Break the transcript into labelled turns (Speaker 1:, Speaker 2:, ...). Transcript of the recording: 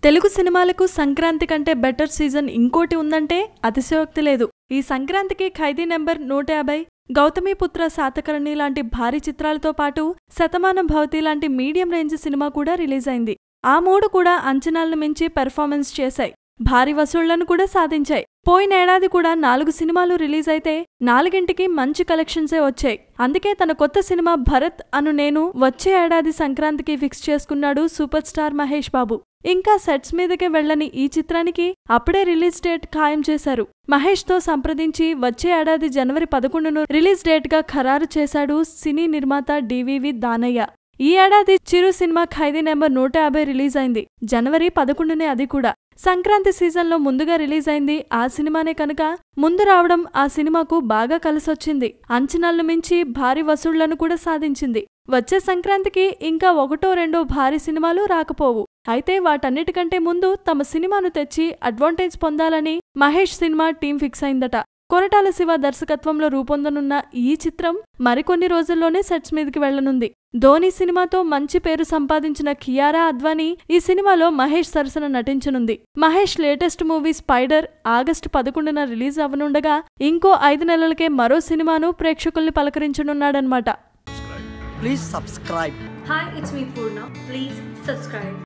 Speaker 1: తెలుగు సినిమాలకు సంక్రాంతి కంటే better season ఇంకోటి ఉందంటే అతిశయోక్తి లేదు. ఈ సంక్రాంతికి ఖైదీ నెంబర్ 150, గౌతమిపుత్ర శాతకర్ణి లాంటి భారీ చిత్రాలతో పాటు శతమానం భవతి లాంటి మీడియం రేంజ్ సినిమా కూడా రిలీజ్ అయింది. ఆ మూడు కూడా అంచనాలను మించి పెర్ఫార్మెన్స్ చేశాయి, భారీ వసూళ్లను కూడా సాధించాయి. పోయిన ఏడాది కూడా 4 సినిమాలు రిలీజ్ అయితే 4ంటికి మంచి కలెక్షన్సే వచ్చాయి. అందుకే తన కొత్త సినిమా భరత్ అను నేను వచ్చే ఏడాది సంక్రాంతికి ఫిక్స్ చేసుకున్నాడు సూపర్ స్టార్ మహేష్ బాబు. ఇంకా సెట్స్ మీదకే వెళ్లని ఈ చిత్రానికి అప్పుడే రిలీజ్ డేట్ ఖాయం చేశారు. మహేష్ తో సంప్రదించి వచ్చే ఏడాది జనవరి 11ను రిలీజ్ డేట్ గా ఖరారు చేశాడు సినీ నిర్మాత డివివి దానయ్య. ఈ ఏడాది చిరు సినిమా ఖైదీ నెంబర్ 150 రిలీజ్ అయింది. జనవరి 11నే అది కూడా. సంక్రాంతి సీజన్లో ముందుగా రిలీజ్ అయింది ఆ సినిమానే కనుక ముందు రావడం ఆ సినిమాకు బాగా కలిసొచ్చింది. అంచనాలను మించి భారీ వసూళ్లను కూడా సాధించింది. వచ్చే సంక్రాంతికి ఇంకా 1-2 భారీ సినిమాలు రాకపోవు. అయితే వాటన్నిటికంటే ముందు తమ సినిమాను తెచ్చి అడ్వాంటేజ్ పొందాలని మహేష్ సినిమా టీం ఫిక్స్ అయిందట. కొరటాల శివ దర్శకత్వంలో రూపొందనున్న ఈ చిత్రం మరికొన్ని రోజుల్లోనే సెట్స్ మీదకి వెళ్లనుంది. ధోని సినిమాతో మంచి పేరు సంపాదించిన కియారా అద్వానీ ఈ సినిమాలో మహేష్ సరసన నటించనుంది. Mahesh latest movie Spyder August 11న రిలీజ్ అవ్వనుండగా ఇంకో 5 నెలలకే మరో సినిమాను ప్రేక్షకుల్ని పలకరించనున్నాడన్నమాట.
Speaker 2: Please subscribe.
Speaker 3: Hi, it's me Purna. Please subscribe.